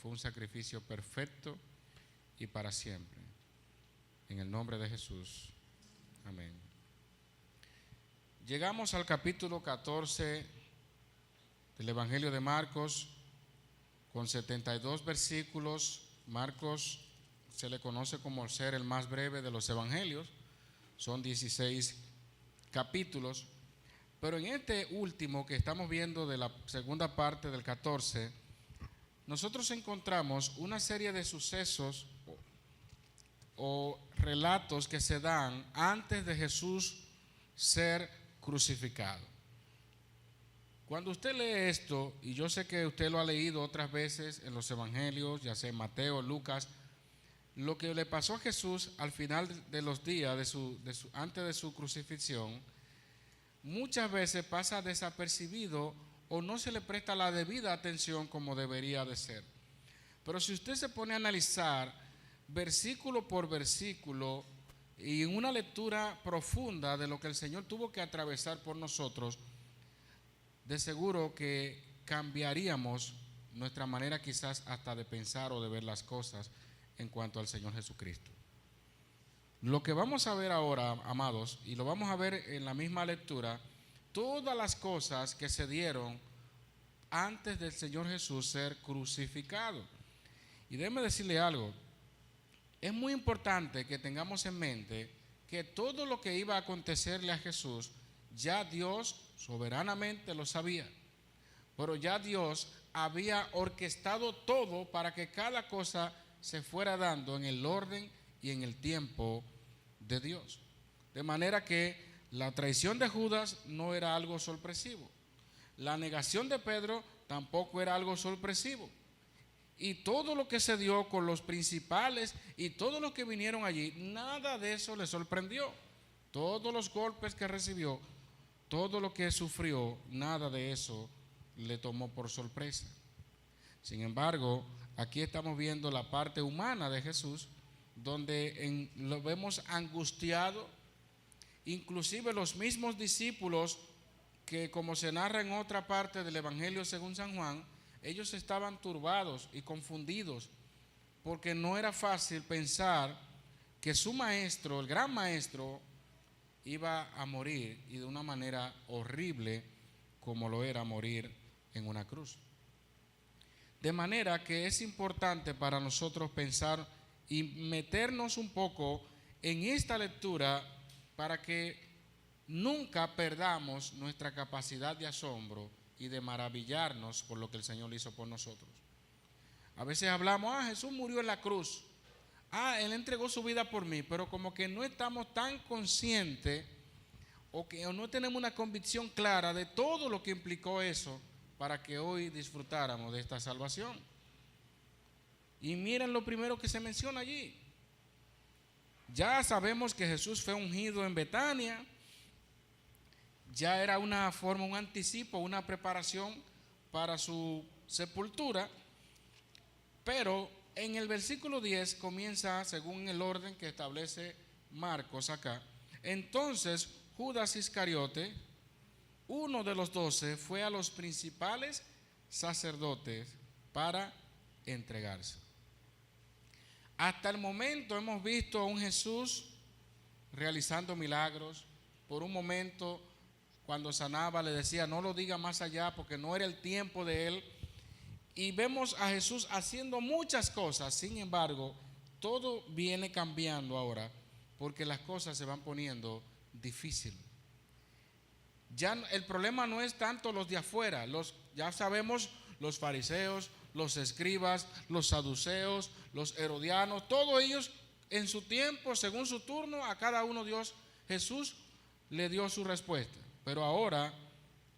fue un sacrificio perfecto y para siempre. En el nombre de Jesús. Amén. Llegamos al capítulo 14 del Evangelio de Marcos, con 72 versículos. Marcos se le conoce como ser el más breve de los evangelios. Son 16 capítulos. Pero en este último que estamos viendo, de la segunda parte del 14, nosotros encontramos una serie de sucesos o relatos que se dan antes de Jesús ser crucificado. Cuando usted lee esto, y yo sé que usted lo ha leído otras veces en los evangelios, ya sea en Mateo, Lucas, lo que le pasó a Jesús al final de los días antes de su crucifixión, muchas veces pasa desapercibido o no se le presta la debida atención como debería de ser. Pero si usted se pone a analizar versículo por versículo y en una lectura profunda de lo que el Señor tuvo que atravesar por nosotros, de seguro que cambiaríamos nuestra manera quizás hasta de pensar o de ver las cosas en cuanto al Señor Jesucristo. Lo que vamos a ver ahora, amados, y lo vamos a ver en la misma lectura, todas las cosas que se dieron antes del Señor Jesús ser crucificado. Y déjeme decirle algo, es muy importante que tengamos en mente que todo lo que iba a acontecerle a Jesús, ya Dios soberanamente lo sabía, pero ya Dios había orquestado todo para que cada cosa se fuera dando en el orden y en el tiempo de Dios. De manera que la traición de Judas no era algo sorpresivo, la negación de Pedro tampoco era algo sorpresivo, y todo lo que se dio con los principales y todos los que vinieron allí, nada de eso le sorprendió. Todos los golpes que recibió, todo lo que sufrió, nada de eso le tomó por sorpresa. Sin embargo, aquí estamos viendo la parte humana de Jesús, donde lo vemos angustiado. Inclusive los mismos discípulos, que como se narra en otra parte del Evangelio según San Juan, ellos estaban turbados y confundidos, porque no era fácil pensar que su maestro, el gran maestro, iba a morir, y de una manera horrible como lo era morir en una cruz. De manera que es importante para nosotros pensar y meternos un poco en esta lectura para que nunca perdamos nuestra capacidad de asombro y de maravillarnos por lo que el Señor hizo por nosotros. A veces hablamos, Jesús murió en la cruz, Él entregó su vida por mí, pero como que no estamos tan conscientes o no tenemos una convicción clara de todo lo que implicó eso para que hoy disfrutáramos de esta salvación. Y miren lo primero que se menciona allí. Ya sabemos que Jesús fue ungido en Betania. Ya era una forma, un anticipo, una preparación para su sepultura. Pero en el versículo 10 comienza según el orden que establece Marcos acá. Entonces Judas Iscariote, uno de los 12, fue a los principales sacerdotes para entregarse. Hasta el momento hemos visto a un Jesús realizando milagros. Por un momento, cuando sanaba, le decía, no lo diga más allá porque no era el tiempo de él. Y vemos a Jesús haciendo muchas cosas. Sin embargo, todo viene cambiando ahora, porque las cosas se van poniendo difíciles. Ya el problema no es tanto los de afuera, ya sabemos, los fariseos, los escribas, los saduceos, los herodianos, todos ellos en su tiempo, según su turno, a cada uno Jesús le dio su respuesta. Pero ahora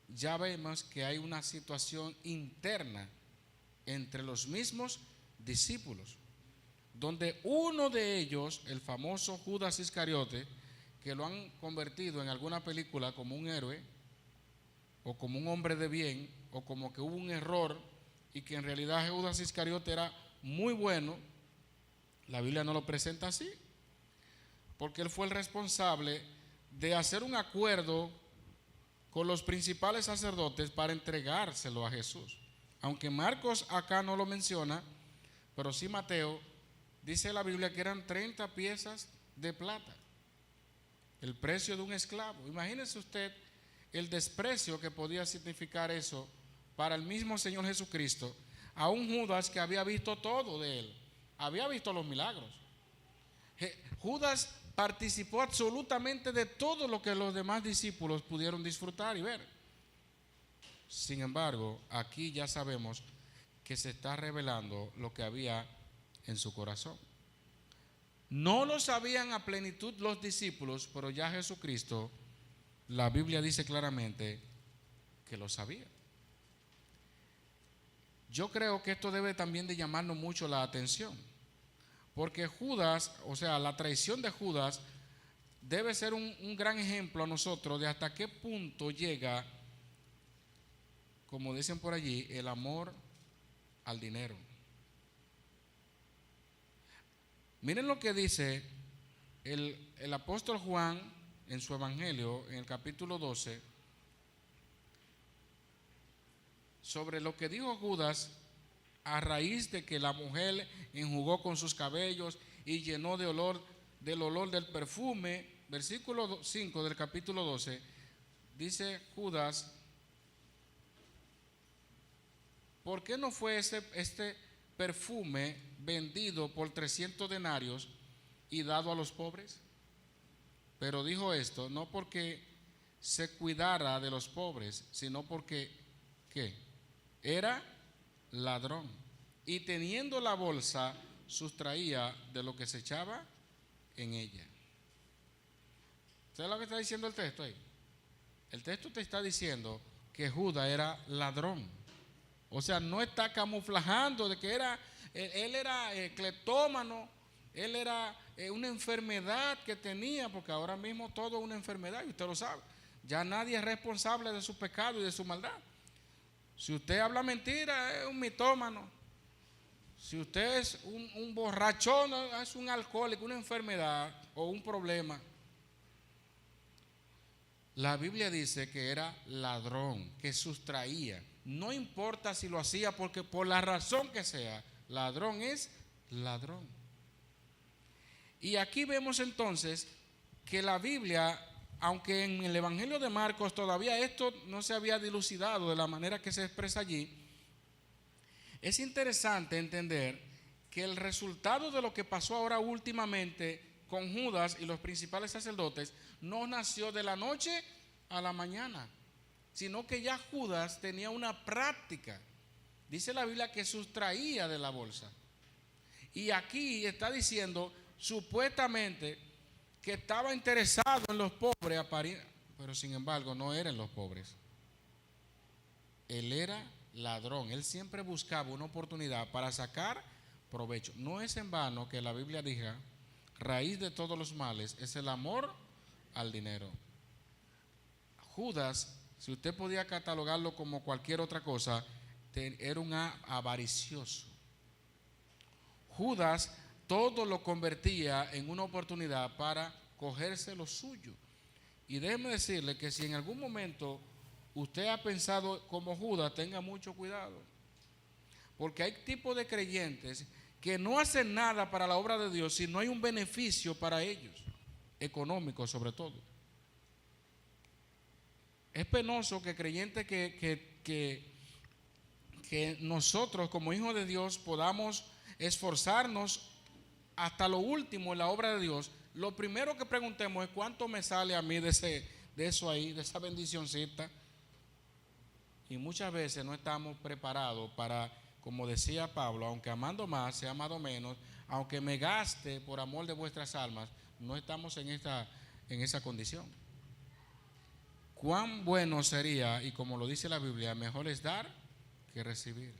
ya vemos que hay una situación interna entre los mismos discípulos, donde uno de ellos, el famoso Judas Iscariote, que lo han convertido en alguna película como un héroe o como un hombre de bien, o como que hubo un error y que en realidad Judas Iscariote era muy bueno. La Biblia no lo presenta así, porque él fue el responsable de hacer un acuerdo con los principales sacerdotes para entregárselo a Jesús. Aunque Marcos acá no lo menciona, pero sí Mateo, dice la Biblia que eran 30 piezas de plata, el precio de un esclavo. Imagínese usted el desprecio que podía significar eso para el mismo Señor Jesucristo, a un Judas que había visto todo de él, había visto los milagros. Judas participó absolutamente de todo lo que los demás discípulos pudieron disfrutar y ver. Sin embargo, aquí ya sabemos que se está revelando lo que había en su corazón. No lo sabían a plenitud los discípulos, pero ya Jesucristo, la Biblia dice claramente que lo sabía. Yo creo que esto debe también de llamarnos mucho la atención, porque Judas, o sea, la traición de Judas debe ser un gran ejemplo a nosotros de hasta qué punto llega, como dicen por allí, el amor al dinero. Miren lo que dice el apóstol Juan en su evangelio, en el capítulo 12, sobre lo que dijo Judas a raíz de que la mujer enjugó con sus cabellos y llenó del olor del perfume. Versículo 5 del capítulo 12, dice Judas: ¿por qué no fue este perfume vendido por 300 denarios y dado a los pobres? Pero dijo esto no porque se cuidara de los pobres, sino porque ¿qué? Era ladrón, y teniendo la bolsa sustraía de lo que se echaba en ella. ¿Sabes lo que está diciendo el texto ahí? El texto te está diciendo que Judas era ladrón. O sea, no está camuflajando de que él era cleptómano, él era una enfermedad que tenía, porque ahora mismo todo es una enfermedad y usted lo sabe. Ya nadie es responsable de su pecado y de su maldad. Si usted habla mentira, es un mitómano. Si usted es un borrachón, es un alcohólico, una enfermedad o un problema. La Biblia dice que era ladrón, que sustraía. No importa si lo hacía porque por la razón que sea, ladrón es ladrón. Y aquí vemos entonces que la Biblia, aunque en el Evangelio de Marcos todavía esto no se había dilucidado de la manera que se expresa allí, es interesante entender que el resultado de lo que pasó ahora últimamente con Judas y los principales sacerdotes no nació de la noche a la mañana, sino que ya Judas tenía una práctica. Dice la Biblia que sustraía de la bolsa. Y aquí está diciendo supuestamente que estaba interesado en los pobres, pero sin embargo no eran los pobres. Él era ladrón. Él siempre buscaba una oportunidad para sacar provecho. No es en vano que la Biblia diga: raíz de todos los males es el amor al dinero. Judas, si usted podía catalogarlo como cualquier otra cosa, era un avaricioso. Judas todo lo convertía en una oportunidad para cogerse lo suyo. Y déjeme decirle que si en algún momento usted ha pensado como Judas, tenga mucho cuidado, porque hay tipos de creyentes que no hacen nada para la obra de Dios si no hay un beneficio para ellos, económico sobre todo. Es penoso que creyentes que nosotros como hijos de Dios podamos esforzarnos hasta lo último en la obra de Dios. Lo primero que preguntemos es: ¿cuánto me sale a mí de eso ahí, de esa bendicioncita? Y muchas veces no estamos preparados para, como decía Pablo, aunque amando más, sea amado menos, aunque me gaste por amor de vuestras almas, no estamos en esa condición. Cuán bueno sería, y como lo dice la Biblia, mejor es dar que recibir.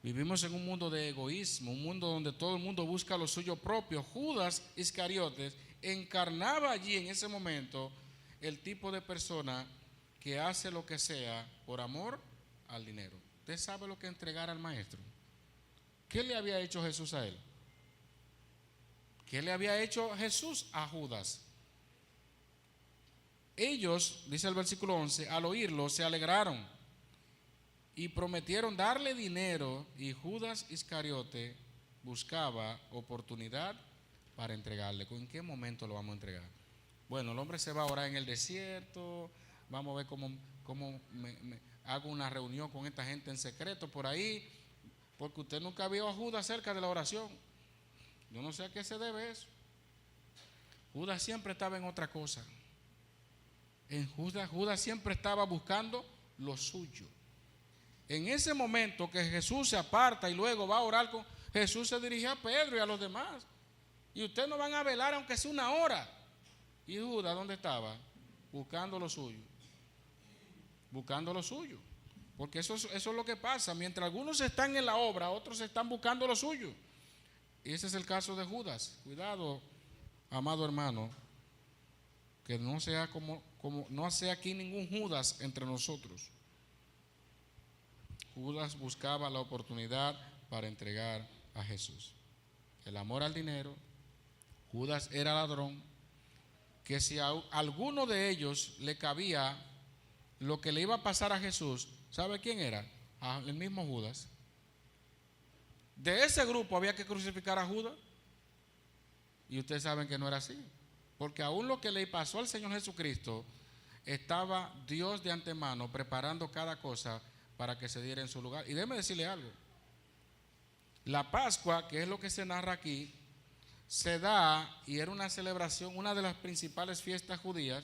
Vivimos en un mundo de egoísmo, un mundo donde todo el mundo busca lo suyo propio. Judas Iscariotes encarnaba allí en ese momento el tipo de persona que hace lo que sea por amor al dinero. ¿Usted sabe lo que entregar al maestro? ¿Qué le había hecho Jesús a él? ¿Qué le había hecho Jesús a Judas? Ellos, dice el versículo 11, al oírlo se alegraron y prometieron darle dinero, y Judas Iscariote buscaba oportunidad para entregarle. ¿En qué momento lo vamos a entregar? Bueno, el hombre se va a orar en el desierto, vamos a ver cómo me hago una reunión con esta gente en secreto por ahí, porque usted nunca vio a Judas cerca de la oración. Yo no sé a qué se debe eso. Judas siempre estaba en otra cosa. Judas siempre estaba buscando lo suyo. En ese momento que Jesús se aparta y luego va a orar con Jesús, se dirige a Pedro y a los demás. Y ustedes no van a velar aunque sea una hora. ¿Y Judas dónde estaba? Buscando lo suyo. Buscando lo suyo. Porque eso es lo que pasa. Mientras algunos están en la obra, otros están buscando lo suyo. Y ese es el caso de Judas. Cuidado, amado hermano, que no sea no sea aquí ningún Judas entre nosotros. Judas buscaba la oportunidad para entregar a Jesús. El amor al dinero. Judas era ladrón, que si a alguno de ellos le cabía lo que le iba a pasar a Jesús, ¿sabe quién era? El mismo Judas. De ese grupo había que crucificar a Judas. Y ustedes saben que no era así, porque aún lo que le pasó al Señor Jesucristo, estaba Dios de antemano preparando cada cosa para que se diera en su lugar. Y déjeme decirle algo. La Pascua, que es lo que se narra aquí, se da, y era una celebración, una de las principales fiestas judías,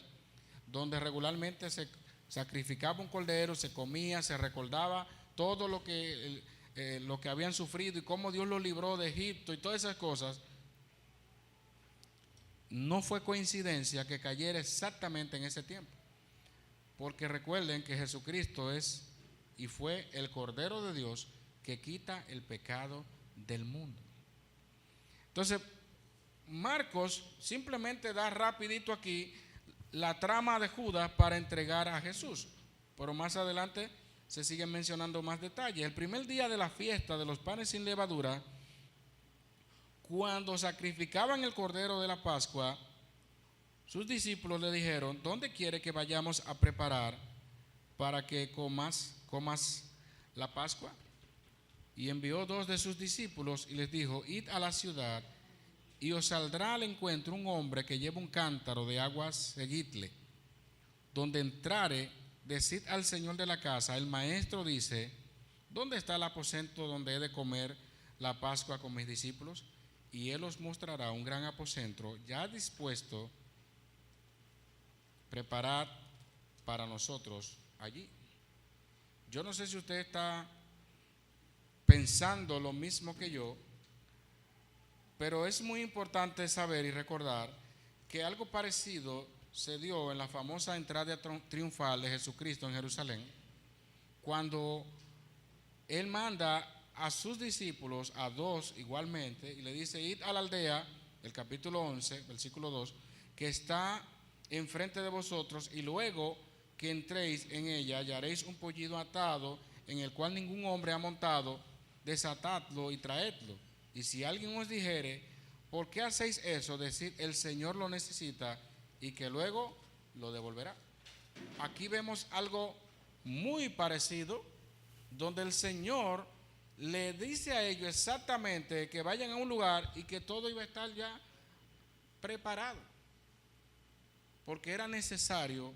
donde regularmente se sacrificaba un cordero, se comía, se recordaba todo lo que habían sufrido y cómo Dios los libró de Egipto y todas esas cosas. No fue coincidencia que cayera exactamente en ese tiempo, porque recuerden que Jesucristo es y fue el Cordero de Dios que quita el pecado del mundo. Entonces, Marcos simplemente da rapidito aquí la trama de Judas para entregar a Jesús, pero más adelante se siguen mencionando más detalles. El primer día de la fiesta de los panes sin levadura, cuando sacrificaban el cordero de la Pascua, sus discípulos le dijeron: ¿dónde quiere que vayamos a preparar para que comas la Pascua? Y envió 2 de sus discípulos y les dijo: id a la ciudad y os saldrá al encuentro un hombre que lleva un cántaro de aguas, seguidle. Donde entrare, decid al señor de la casa: el maestro dice, ¿dónde está el aposento donde he de comer la Pascua con mis discípulos? Y él os mostrará un gran aposento ya dispuesto, preparad para nosotros allí. Yo no sé si usted está pensando lo mismo que yo, pero es muy importante saber y recordar que algo parecido se dio en la famosa entrada triunfal de Jesucristo en Jerusalén, cuando él manda a sus discípulos, a 2 igualmente, y le dice: id a la aldea, el capítulo 11, versículo 2, que está enfrente de vosotros, y luego que entréis en ella hallaréis un pollino atado, en el cual ningún hombre ha montado, desatadlo y traedlo. Y si alguien os dijere: ¿por qué hacéis eso?, decid: el Señor lo necesita, y que luego lo devolverá. Aquí vemos algo muy parecido, donde el Señor le dice a ellos exactamente que vayan a un lugar y que todo iba a estar ya preparado, porque era necesario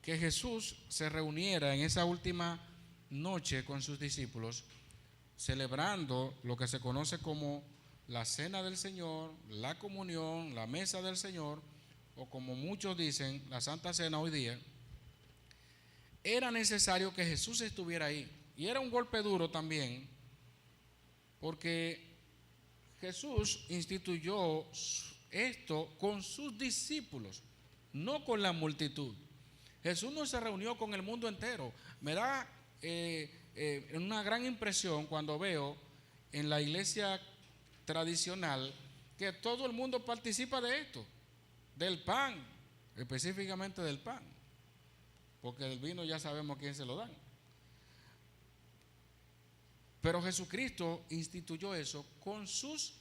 que Jesús se reuniera en esa última noche con sus discípulos, celebrando lo que se conoce como la cena del Señor, la comunión, la mesa del Señor, o como muchos dicen, la Santa Cena hoy día. Era necesario que Jesús estuviera ahí, y era un golpe duro también, porque Jesús instituyó esto con sus discípulos, no con la multitud. Jesús no se reunió con el mundo entero. Me da una gran impresión cuando veo en la iglesia tradicional que todo el mundo participa de esto, del pan, específicamente del pan, porque el vino ya sabemos a quién se lo dan. Pero Jesucristo instituyó eso con sus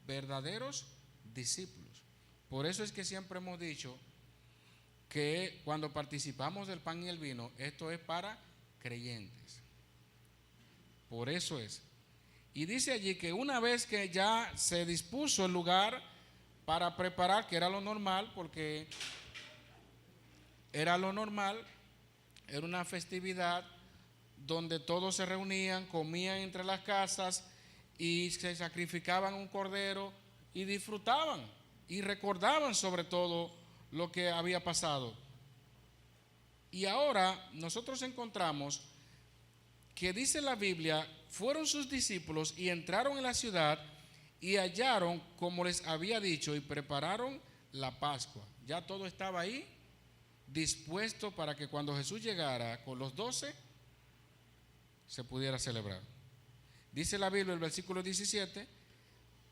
verdaderos discípulos. Por eso es que siempre hemos dicho que cuando participamos del pan y el vino, esto es para creyentes. Por eso es. Y dice allí que una vez que ya se dispuso el lugar para preparar, que era lo normal, porque era lo normal, era una festividad donde todos se reunían, comían entre las casas y se sacrificaban un cordero y disfrutaban y recordaban sobre todo lo que había pasado. Y ahora nosotros encontramos que dice la Biblia, fueron sus discípulos y entraron en la ciudad y hallaron como les había dicho y prepararon la Pascua. Ya todo estaba ahí dispuesto para que cuando Jesús llegara con los 12 se pudiera celebrar. Dice la Biblia, el versículo 17,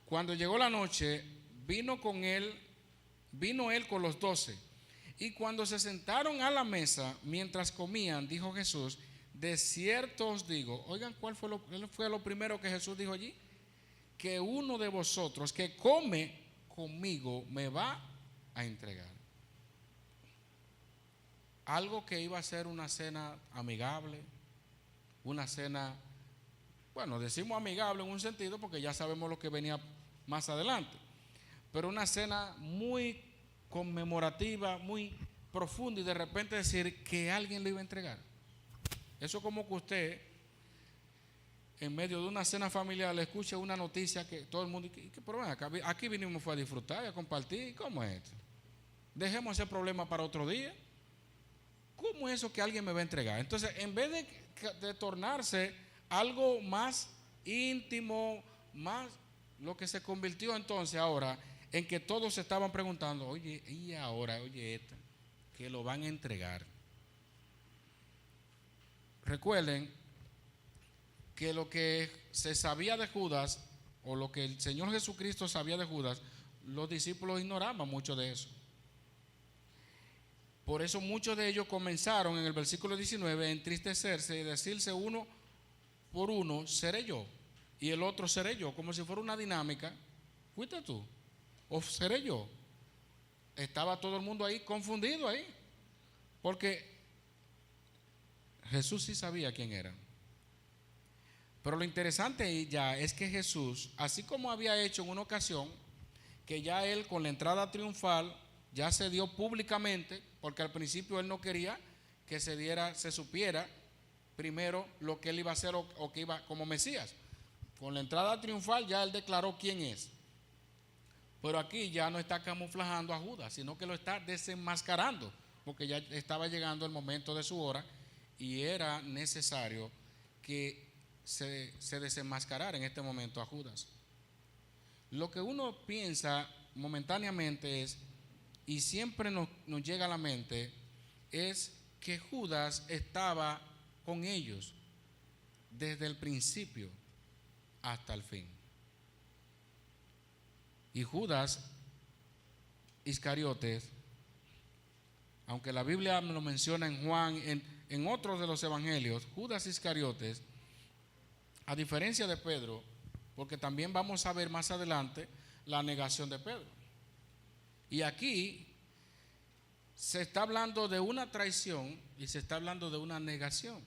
cuando llegó la noche, vino él con los 12. Y cuando se sentaron a la mesa, mientras comían, dijo Jesús, de cierto os digo, oigan, ¿cuál fue lo primero que Jesús dijo allí? Que uno de vosotros que come conmigo me va a entregar. Algo que iba a ser una cena amigable, una cena, bueno, decimos amigable en un sentido porque ya sabemos lo que venía más adelante, pero una cena muy conmemorativa, muy profunda, y de repente decir que alguien lo iba a entregar. Eso como que usted en medio de una cena familiar le escuche una noticia que todo el mundo, ¿qué problema? Aquí vinimos fue a disfrutar y a compartir. ¿Cómo es esto? Dejemos ese problema para otro día. ¿Cómo es eso que alguien me va a entregar? Entonces, en vez de tornarse algo más íntimo, más lo que se convirtió entonces ahora en que todos se estaban preguntando, oye, y ahora, oye, esta, que lo van a entregar. Recuerden que lo que se sabía de Judas, o lo que el Señor Jesucristo sabía de Judas, los discípulos ignoraban mucho de eso. Por eso muchos de ellos comenzaron en el versículo 19 a entristecerse y decirse uno por uno, seré yo, y el otro seré yo, como si fuera una dinámica. ¿Fuiste tú? ¿O seré yo? Estaba todo el mundo ahí confundido ahí, porque Jesús sí sabía quién era. Pero lo interesante ya es que Jesús, así como había hecho en una ocasión, que ya él con la entrada triunfal ya se dio públicamente, porque al principio él no quería que se supiera primero lo que él iba a hacer o que iba como Mesías. Con la entrada triunfal ya él declaró quién es. Pero aquí ya no está camuflajando a Judas, sino que lo está desenmascarando, porque ya estaba llegando el momento de su hora y era necesario que se desenmascarara en este momento a Judas. Lo que uno piensa momentáneamente es, y siempre nos llega a la mente, es que Judas estaba con ellos desde el principio hasta el fin. Y Judas Iscariotes, aunque la Biblia lo menciona en Juan, en otros de los evangelios, Judas Iscariotes, a diferencia de Pedro, porque también vamos a ver más adelante la negación de Pedro. Y aquí se está hablando de una traición y se está hablando de una negación.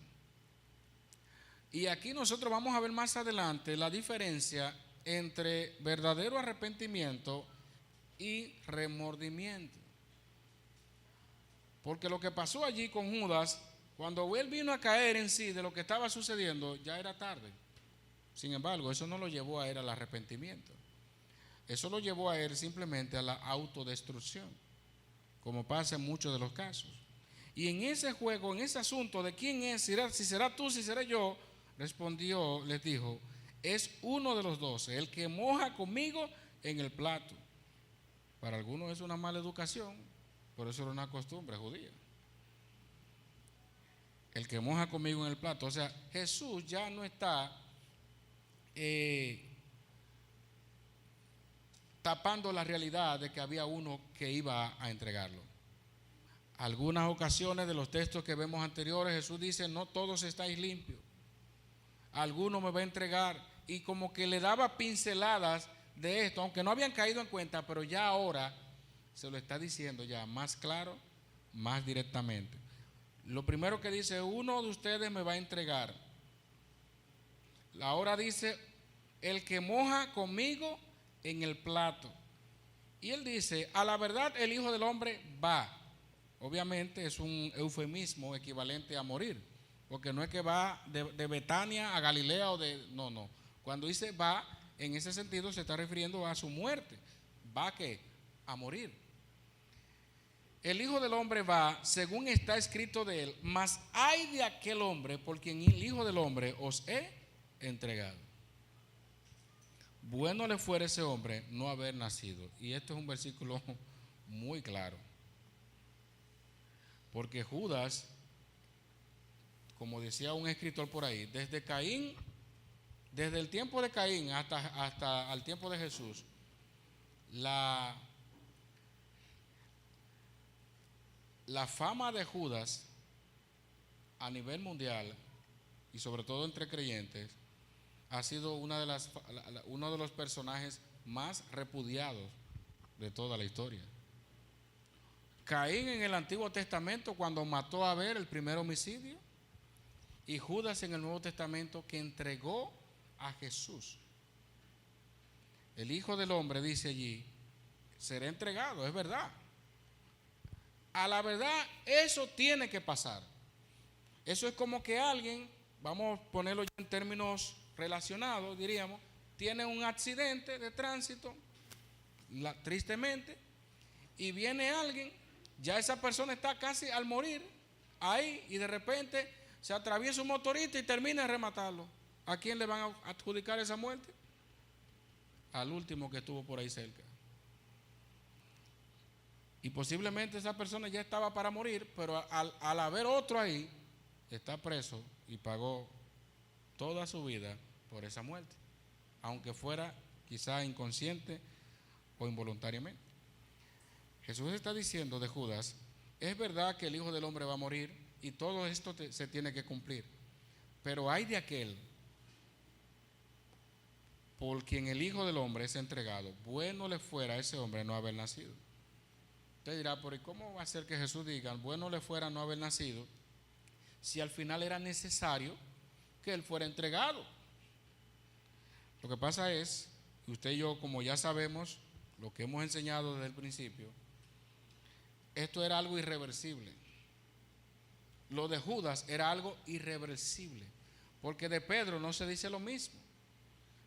Y aquí nosotros vamos a ver más adelante la diferencia entre verdadero arrepentimiento y remordimiento. Porque lo que pasó allí con Judas, cuando él vino a caer en sí de lo que estaba sucediendo, ya era tarde. Sin embargo, eso no lo llevó a él al arrepentimiento. Eso lo llevó a él simplemente a la autodestrucción, como pasa en muchos de los casos. Y en ese juego, en ese asunto de quién es, si será tú, si seré yo, les dijo, es uno de los 12, el que moja conmigo en el plato. Para algunos es una mala educación, pero eso era una costumbre judía. El que moja conmigo en el plato. O sea, Jesús ya no está tapando la realidad de que había uno que iba a entregarlo. Algunas ocasiones de los textos que vemos anteriores, Jesús dice, no todos estáis limpios. Alguno me va a entregar, y como que le daba pinceladas de esto, aunque no habían caído en cuenta, pero ya ahora se lo está diciendo ya más claro, más directamente. Lo primero que dice, uno de ustedes me va a entregar. Ahora dice, el que moja conmigo en el plato. Y él dice, a la verdad el Hijo del Hombre va. Obviamente es un eufemismo equivalente a morir, porque no es que va de Betania a Galilea o de... No. Cuando dice va, en ese sentido se está refiriendo a su muerte. ¿Va a qué? A morir. El Hijo del Hombre va, según está escrito de él, mas hay de aquel hombre por quien el Hijo del Hombre os he entregado. Bueno le fuera ese hombre no haber nacido. Y esto es un versículo muy claro. Porque Judas, como decía un escritor por ahí, desde el tiempo de Caín hasta el tiempo de Jesús, la fama de Judas a nivel mundial y sobre todo entre creyentes ha sido uno de los personajes más repudiados de toda la historia. Caín en el Antiguo Testamento cuando mató a Abel, el primer homicidio, y Judas en el Nuevo Testamento que entregó a Jesús. El Hijo del Hombre, dice allí, será entregado, es verdad. A la verdad, eso tiene que pasar. Eso es como que alguien, vamos a ponerlo en términos relacionados, diríamos, tiene un accidente de tránsito, tristemente, y viene alguien, ya esa persona está casi al morir, ahí, y de repente se atraviesa un motorista y termina de rematarlo. ¿A quién le van a adjudicar esa muerte? Al último que estuvo por ahí cerca. Y posiblemente esa persona ya estaba para morir, pero al haber otro ahí, está preso y pagó toda su vida por esa muerte, aunque fuera quizá inconsciente o involuntariamente. Jesús está diciendo de Judas, es verdad que el Hijo del Hombre va a morir y todo esto se tiene que cumplir, pero hay de aquel por quien el Hijo del Hombre es entregado. Bueno le fuera a ese hombre no haber nacido. Usted dirá, pero ¿cómo va a ser que Jesús diga, bueno le fuera no haber nacido, si al final era necesario que él fuera entregado? Lo que pasa es, que usted y yo, como ya sabemos, lo que hemos enseñado desde el principio, esto era algo irreversible. Lo de Judas era algo irreversible, porque de Pedro no se dice lo mismo.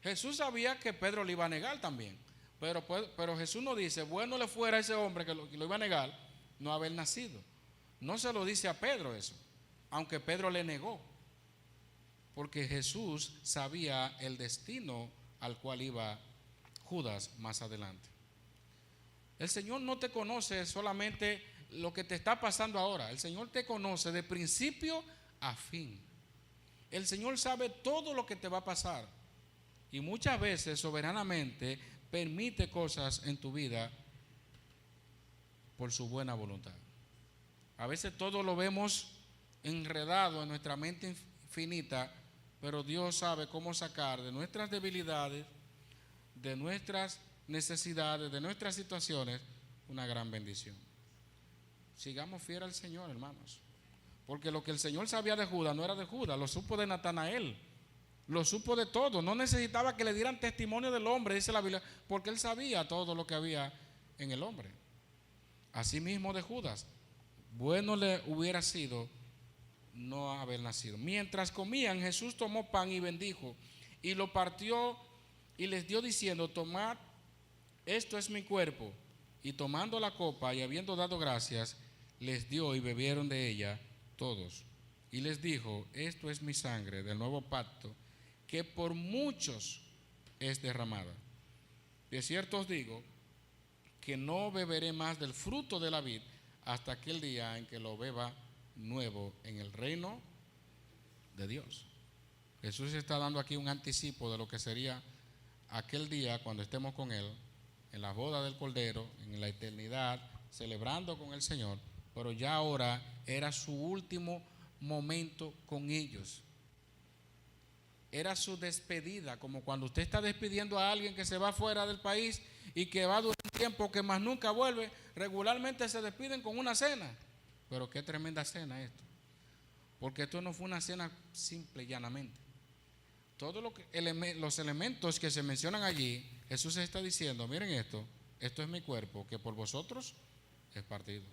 Jesús sabía que Pedro le iba a negar también, pero Jesús no dice, bueno le fuera a ese hombre que lo iba a negar no haber nacido. No se lo dice a Pedro eso, aunque Pedro le negó, porque Jesús sabía el destino al cual iba Judas más adelante. El Señor no te conoce solamente lo que te está pasando ahora. El Señor te conoce de principio a fin. El Señor sabe todo lo que te va a pasar. Y muchas veces soberanamente permite cosas en tu vida por su buena voluntad. A veces todo lo vemos enredado en nuestra mente finita, pero Dios sabe cómo sacar de nuestras debilidades, de nuestras necesidades, de nuestras situaciones, una gran bendición. Sigamos fieles al Señor, hermanos, porque lo que el Señor sabía de Judas no era de Judas, lo supo de Natanael, lo supo de todo. No necesitaba que le dieran testimonio del hombre, dice la Biblia, porque él sabía todo lo que había en el hombre. Asimismo de Judas, bueno le hubiera sido no haber nacido. Mientras comían, Jesús tomó pan y bendijo y lo partió y les dio diciendo, tomad, esto es mi cuerpo. Y tomando la copa y habiendo dado gracias, les dio y bebieron de ella todos. Y les dijo, esto es mi sangre del nuevo pacto, que por muchos es derramada. De cierto os digo que no beberé más del fruto de la vid hasta aquel día en que lo beba nuevo en el reino de Dios. Jesús está dando aquí un anticipo de lo que sería aquel día cuando estemos con Él en la boda del Cordero, en la eternidad, celebrando con el Señor, pero ya ahora era su último momento con ellos. Era su despedida, como cuando usted está despidiendo a alguien que se va fuera del país y que va a durar un tiempo que más nunca vuelve. Regularmente se despiden con una cena, pero qué tremenda cena esto, porque esto no fue una cena simple y llanamente. Todos los elementos que se mencionan allí, Jesús está diciendo, miren esto es mi cuerpo, que por vosotros es partido.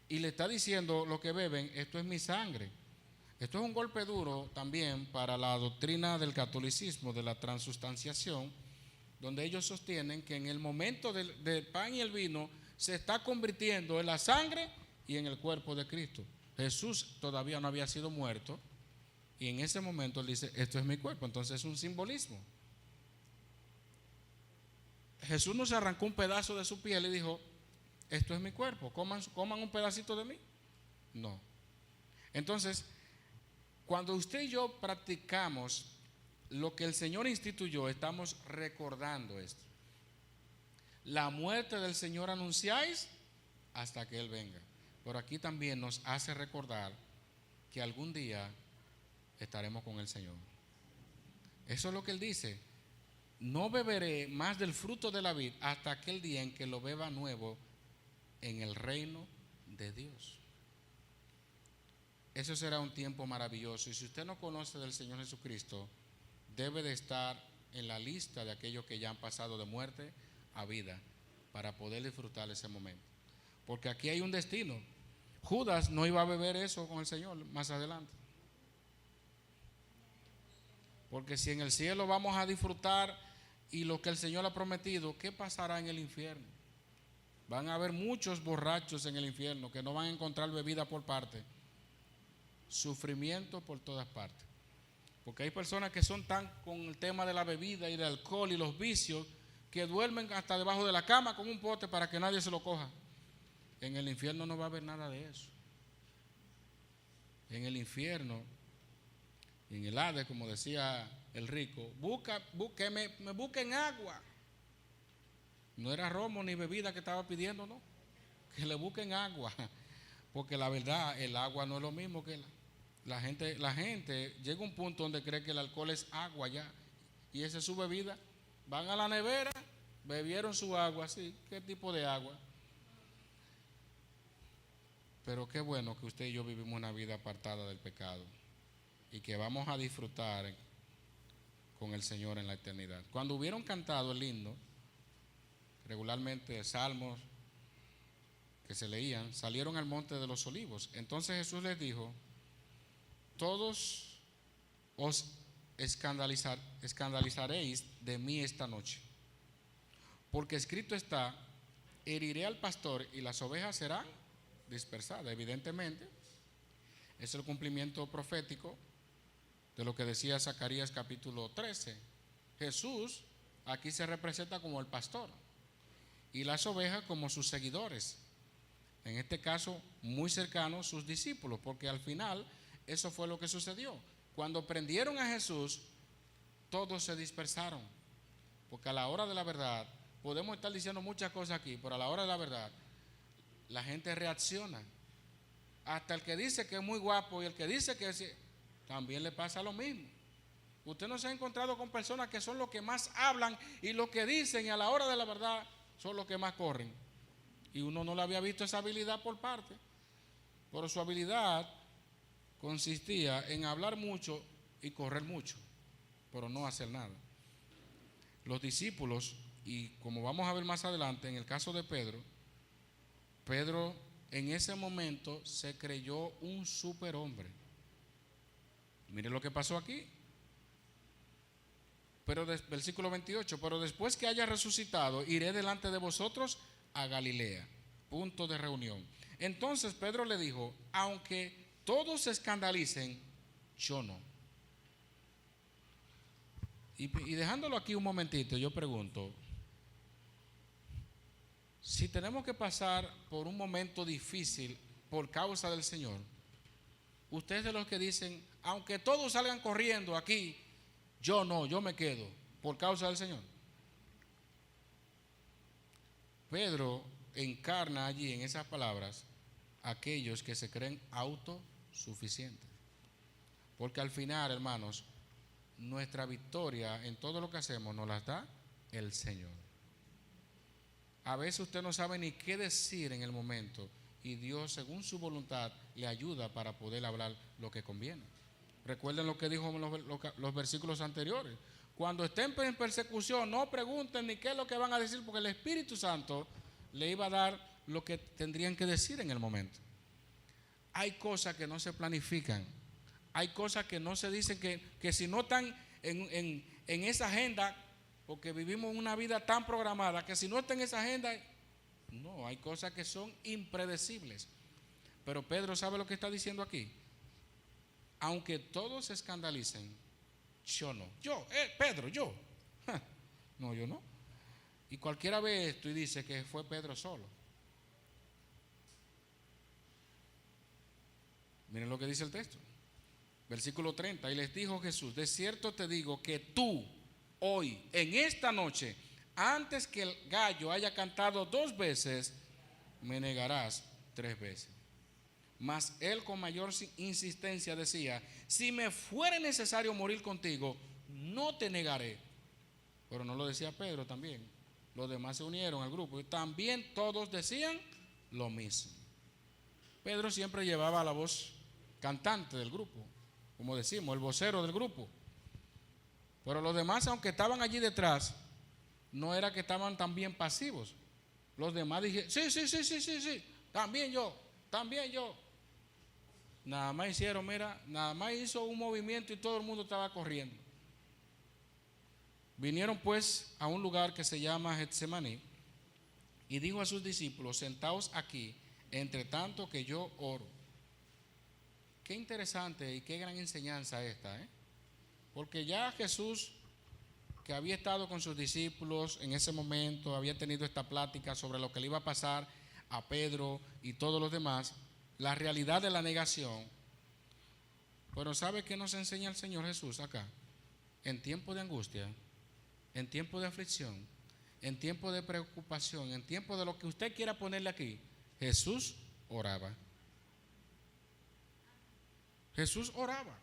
Y le está diciendo lo que beben, esto es mi sangre. Esto es un golpe duro también para la doctrina del catolicismo, de la transustanciación, donde ellos sostienen que en el momento del pan y el vino se está convirtiendo en la sangre y en el cuerpo de Cristo. Jesús todavía no había sido muerto y en ese momento él dice, esto es mi cuerpo. Entonces es un simbolismo. Jesús no se arrancó un pedazo de su piel y dijo, esto es mi cuerpo, coman un pedacito de mí. No. Entonces, cuando usted y yo practicamos lo que el Señor instituyó, estamos recordando esto. La muerte del Señor anunciáis hasta que Él venga. Pero aquí también nos hace recordar que algún día estaremos con el Señor. Eso es lo que Él dice. No beberé más del fruto de la vid hasta aquel día en que lo beba nuevo en el reino de Dios. Eso será un tiempo maravilloso. Y si usted no conoce del Señor Jesucristo, debe de estar en la lista de aquellos que ya han pasado de muerte a vida para poder disfrutar ese momento. Porque aquí hay un destino. Judas no iba a beber eso con el Señor más adelante. Porque si en el cielo vamos a disfrutar y lo que el Señor ha prometido, ¿qué pasará en el infierno? Van a haber muchos borrachos en el infierno que no van a encontrar bebida por parte. Sufrimiento por todas partes. Porque hay personas que son tan con el tema de la bebida y del alcohol y los vicios que duermen hasta debajo de la cama con un pote para que nadie se lo coja. En el infierno no va a haber nada de eso. En el infierno, en el Hades, como decía el rico, que me busquen agua. No era romo ni bebida que estaba pidiendo, no. Que le busquen agua. Porque la verdad, el agua no es lo mismo que la gente llega a un punto donde cree que el alcohol es agua ya. Y esa es su bebida. Van a la nevera, bebieron su agua, sí. ¿Qué tipo de agua? Pero qué bueno que usted y yo vivimos una vida apartada del pecado y que vamos a disfrutar con el Señor en la eternidad. Cuando hubieron cantado el himno, regularmente salmos que se leían, salieron al monte de los olivos. Entonces Jesús les dijo, todos os escandalizaréis de mí esta noche, porque escrito está, heriré al pastor y las ovejas serán dispersadas. Evidentemente, es el cumplimiento profético de lo que decía Zacarías capítulo 13. Jesús aquí se representa como el pastor y las ovejas como sus seguidores. En este caso, muy cercanos sus discípulos, porque al final eso fue lo que sucedió. Cuando prendieron a Jesús, todos se dispersaron, porque a la hora de la verdad, podemos estar diciendo muchas cosas aquí, pero a la hora de la verdad, la gente reacciona. Hasta el que dice que es muy guapo y el que dice que es, también le pasa lo mismo. Usted no se ha encontrado con personas que son los que más hablan y los que dicen, y a la hora de la verdad son los que más corren. Y uno no le había visto esa habilidad por parte, pero su habilidad consistía en hablar mucho y correr mucho, pero no hacer nada. Los discípulos, y como vamos a ver más adelante en el caso de Pedro en ese momento se creyó un superhombre. Mire lo que pasó aquí. Pero versículo 28, pero después que haya resucitado, iré delante de vosotros a Galilea. Punto de reunión. Entonces Pedro le dijo, aunque todos se escandalicen, yo no. Y dejándolo aquí un momentito, yo pregunto, si tenemos que pasar por un momento difícil por causa del Señor, ustedes de los que dicen, aunque todos salgan corriendo aquí, yo no, yo me quedo por causa del Señor. Pedro encarna allí en esas palabras aquellos que se creen autosuficientes. Porque al final, hermanos, nuestra victoria en todo lo que hacemos nos la da el Señor. A veces usted no sabe ni qué decir en el momento y Dios, según su voluntad, le ayuda para poder hablar lo que conviene. Recuerden lo que dijo en los versículos anteriores. Cuando estén en persecución, no pregunten ni qué es lo que van a decir, porque el Espíritu Santo le iba a dar lo que tendrían que decir en el momento. Hay cosas que no se planifican. Hay cosas que no se dicen, que si no están en esa agenda, porque vivimos una vida tan programada, que si no está en esa agenda, no, hay cosas que son impredecibles. Pero Pedro sabe lo que está diciendo aquí. Aunque todos se escandalicen, yo no. Pedro, yo. No, yo no. Y cualquiera ve esto y dice que fue Pedro solo. Miren lo que dice el texto. Versículo 30. Y les dijo Jesús: de cierto te digo que tú, hoy, en esta noche, antes que el gallo haya cantado 2 veces, me negarás 3 veces. Mas él con mayor insistencia decía: si me fuere necesario morir contigo, no te negaré. Pero no lo decía Pedro también. Los demás se unieron al grupo y también todos decían lo mismo. Pedro siempre llevaba la voz cantante del grupo, como decimos, el vocero del grupo. Pero los demás, aunque estaban allí detrás, no era que estaban también pasivos. Los demás dijeron: sí, también yo. Nada más hicieron, nada más hizo un movimiento y todo el mundo estaba corriendo. Vinieron pues a un lugar que se llama Getsemaní y dijo a sus discípulos: sentaos aquí, entre tanto que yo oro. Qué interesante y qué gran enseñanza esta, porque ya Jesús, que había estado con sus discípulos en ese momento, había tenido esta plática sobre lo que le iba a pasar a Pedro y todos los demás, la realidad de la negación. Pero ¿sabe qué nos enseña el Señor Jesús acá? En tiempo de angustia, en tiempo de aflicción, en tiempo de preocupación, en tiempo de lo que usted quiera ponerle aquí, Jesús oraba. Jesús oraba.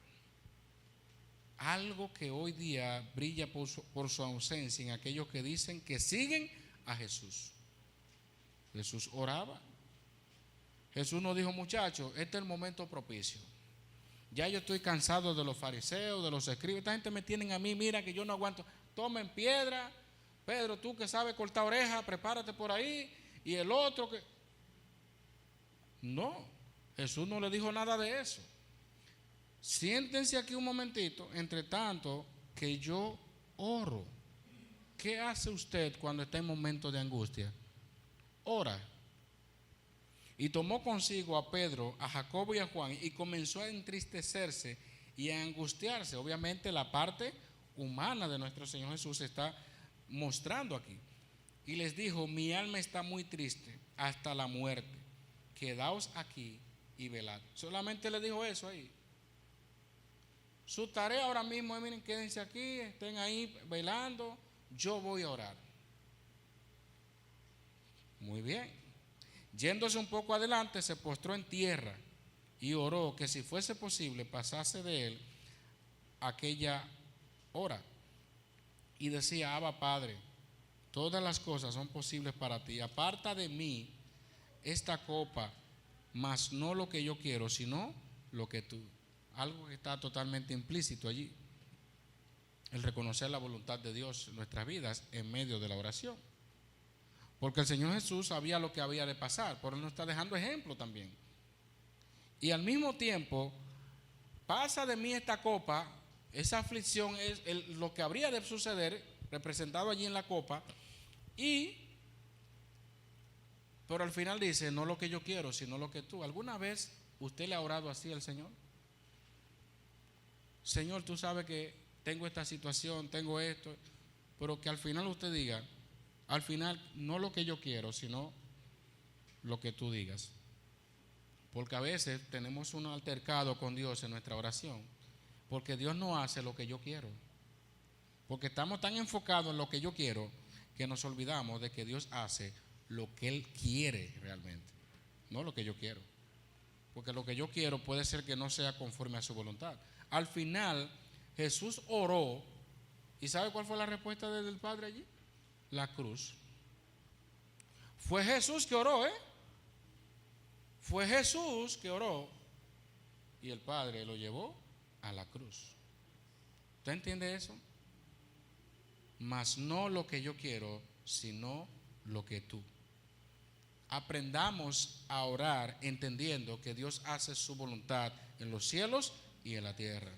Algo que hoy día brilla por su ausencia en aquellos que dicen que siguen a Jesús. Jesús oraba. Jesús nos dijo: muchachos, este es el momento propicio. Ya yo estoy cansado de los fariseos, de los escribas. Esta gente me tienen a mí, mira que yo no aguanto. Tomen piedra. Pedro, tú que sabes cortar orejas, prepárate por ahí. Y el otro que... No, Jesús no le dijo nada de eso. Siéntense aquí un momentito, entre tanto que yo oro. ¿Qué hace usted cuando está en momentos de angustia? Ora. Y tomó consigo a Pedro, a Jacobo y a Juan y comenzó a entristecerse y a angustiarse. Obviamente la parte humana de nuestro Señor Jesús se está mostrando aquí. Y les dijo: mi alma está muy triste hasta la muerte. Quedaos aquí y velad. Solamente le dijo eso ahí. Su tarea ahora mismo es: miren, quédense aquí, estén ahí velando, yo voy a orar. Muy bien. Yéndose un poco adelante, se postró en tierra y oró que si fuese posible pasase de él aquella hora. Y decía: Abba, Padre, todas las cosas son posibles para ti. Aparta de mí esta copa, mas no lo que yo quiero, sino lo que tú. Algo que está totalmente implícito allí. El reconocer la voluntad de Dios en nuestras vidas en medio de la oración. Porque el Señor Jesús sabía lo que había de pasar, pero Él nos está dejando ejemplo también. Y al mismo tiempo, pasa de mí esta copa. Esa aflicción es lo que habría de suceder, representado allí en la copa. Pero al final dice: no lo que yo quiero, sino lo que tú. ¿Alguna vez usted le ha orado así al Señor? Señor, tú sabes que tengo esta situación, tengo esto, pero que al final usted diga: al final no lo que yo quiero, sino lo que tú digas. Porque a veces tenemos un altercado con Dios en nuestra oración, porque Dios no hace lo que yo quiero, porque estamos tan enfocados en lo que yo quiero que nos olvidamos de que Dios hace lo que Él quiere realmente, no lo que yo quiero. Porque lo que yo quiero puede ser que no sea conforme a su voluntad. Al final Jesús oró, ¿y sabe cuál fue la respuesta del Padre allí? La cruz. Fue Jesús que oró, Fue Jesús que oró, y el Padre lo llevó a la cruz. ¿Usted entiende eso? Mas no lo que yo quiero, sino lo que tú. Aprendamos a orar entendiendo que Dios hace su voluntad en los cielos y en la tierra.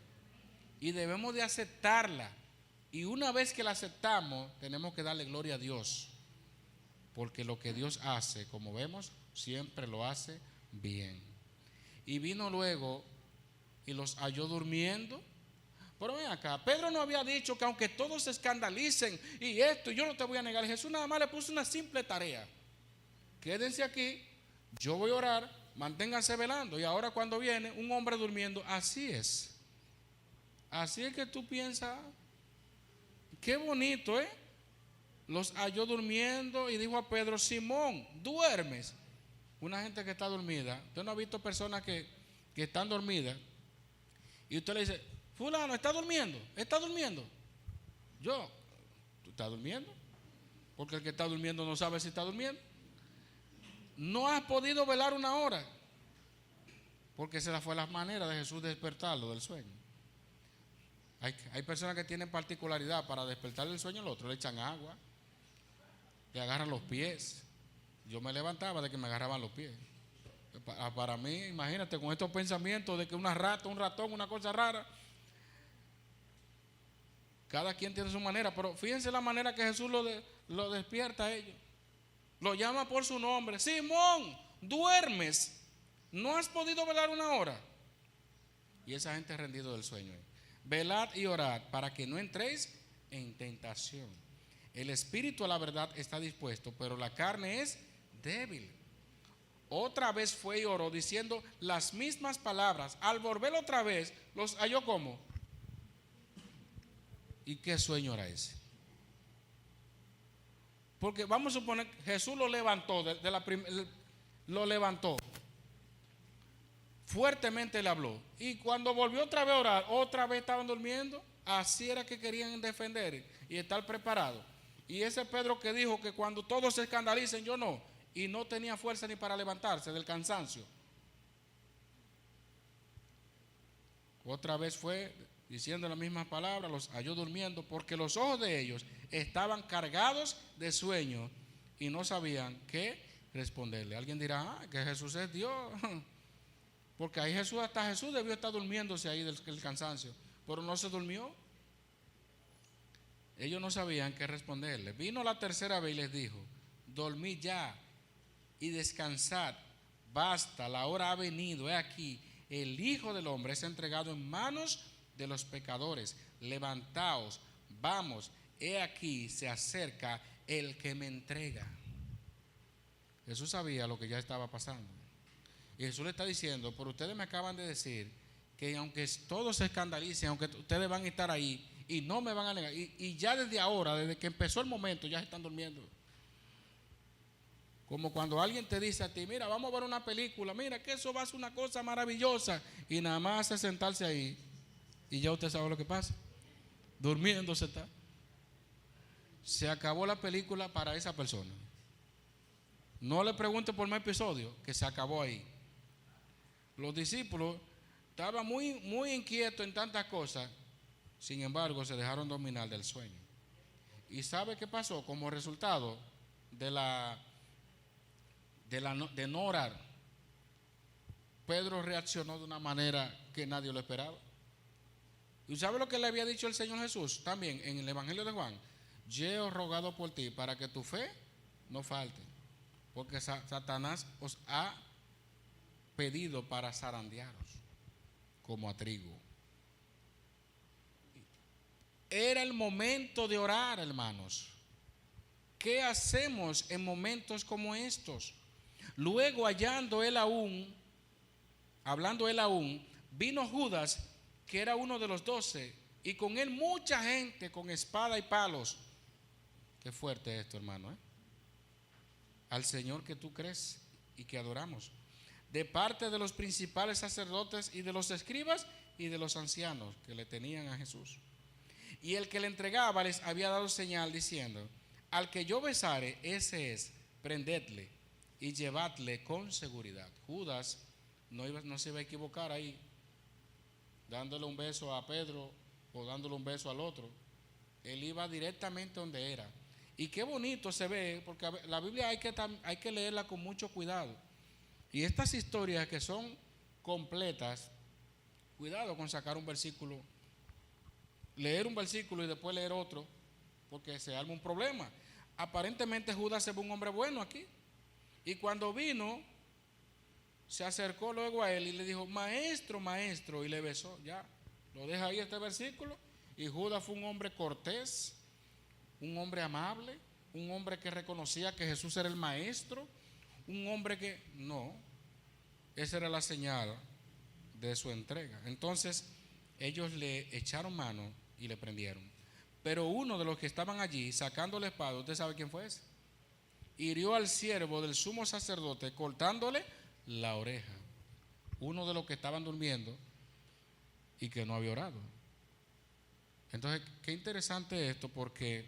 Y debemos de aceptarla. Y una vez que la aceptamos, tenemos que darle gloria a Dios. Porque lo que Dios hace, como vemos, siempre lo hace bien. Y vino luego y los halló durmiendo. Pero ven acá, Pedro no había dicho que aunque todos se escandalicen y esto, yo no te voy a negar. Jesús nada más le puso una simple tarea: quédense aquí, yo voy a orar, manténganse velando. Y ahora cuando viene un hombre durmiendo, así es. Así es que tú piensas, qué bonito, ¿eh? Los halló durmiendo y dijo a Pedro: Simón, ¿duermes? Una gente que está dormida. Usted no ha visto personas que están dormidas y usted le dice: fulano, ¿está durmiendo? ¿Está durmiendo? ¿Tú estás durmiendo? Porque el que está durmiendo no sabe si está durmiendo. No has podido velar una hora, porque esa fue la manera de Jesús despertarlo del sueño. Hay personas que tienen particularidad para despertar del sueño al otro. Le echan agua, le agarran los pies. Yo me levantaba de que me agarraban los pies. Para mí, imagínate, con estos pensamientos de que una rata, un ratón, una cosa rara. Cada quien tiene su manera, pero fíjense la manera que Jesús lo despierta a ellos. Lo llama por su nombre: Simón, ¿duermes? ¿No has podido velar una hora? Y esa gente rendido del sueño. Velad y orad para que no entréis en tentación. El espíritu a la verdad está dispuesto, pero la carne es débil. Otra vez fue y oró diciendo las mismas palabras. Al volver otra vez, los halló como. ¿Y qué sueño era ese? Porque vamos a suponer que Jesús lo levantó, lo levantó. Fuertemente le habló. Y cuando volvió otra vez a orar, otra vez estaban durmiendo. Así era que querían defender y estar preparados. Y ese Pedro que dijo que cuando todos se escandalicen, yo no. Y no tenía fuerza ni para levantarse del cansancio. Otra vez fue diciendo las mismas palabras, los halló durmiendo, porque los ojos de ellos estaban cargados de sueño y no sabían qué responderle. Alguien dirá: que Jesús es Dios. Porque ahí hasta Jesús debió estar durmiéndose ahí del cansancio, pero no se durmió. Ellos no sabían qué responderle. Vino la tercera vez y les dijo: dormid ya y descansad, basta, la hora ha venido. He aquí, el Hijo del Hombre es entregado en manos de los pecadores. Levantaos, vamos, he aquí se acerca el que me entrega. Jesús sabía lo que ya estaba pasando. Y Jesús le está diciendo: pero ustedes me acaban de decir que aunque todos se escandalicen, aunque ustedes van a estar ahí y no me van a negar, y ya desde ahora, desde que empezó el momento, ya se están durmiendo. Como cuando alguien te dice a ti: mira, vamos a ver una película, mira que eso va a ser una cosa maravillosa, y nada más hace sentarse ahí y ya usted sabe lo que pasa. Durmiéndose está. Se acabó la película para esa persona. No le pregunte por más episodio, que se acabó ahí. Los discípulos estaban muy inquietos en tantas cosas, sin embargo se dejaron dominar del sueño. ¿Y sabe qué pasó? Como resultado de no orar, Pedro reaccionó de una manera que nadie lo esperaba. ¿Y sabe lo que le había dicho el Señor Jesús también en el Evangelio de Juan? Yo he rogado por ti para que tu fe no falte, porque Satanás os ha pedido para zarandearos como a trigo. Era el momento de orar, hermanos. ¿Qué hacemos en momentos como estos? Luego, hablando él aún, vino Judas, que era uno de los 12, y con él mucha gente con espada y palos. Qué fuerte esto, hermano, ¿eh? Al Señor que tú crees y que adoramos, de parte de los principales sacerdotes y de los escribas y de los ancianos que le tenían a Jesús. Y el que le entregaba les había dado señal diciendo: al que yo besare, ese es, prendedle y llevadle con seguridad. Judas no se iba a equivocar ahí. dándole un beso a Pedro o dándole un beso al otro. Él iba directamente donde era. Y qué bonito se ve, porque la Biblia hay que leerla con mucho cuidado. Y estas historias que son completas, cuidado con sacar un versículo, leer un versículo y después leer otro, porque se arma un problema. Aparentemente Judas se ve un hombre bueno aquí. Y cuando vino, se acercó luego a él y le dijo, maestro, maestro, y le besó. Ya, lo deja ahí este versículo. Y Judas fue un hombre cortés, un hombre amable, un hombre que reconocía que Jesús era el maestro, un hombre que no, esa era la señal de su entrega. Entonces ellos le echaron mano y le prendieron. Pero uno de los que estaban allí sacando la espada, ¿usted sabe quién fue ese? Hirió al siervo del sumo sacerdote cortándole la oreja. Uno de los que estaban durmiendo y que no había orado. Entonces, qué interesante esto, porque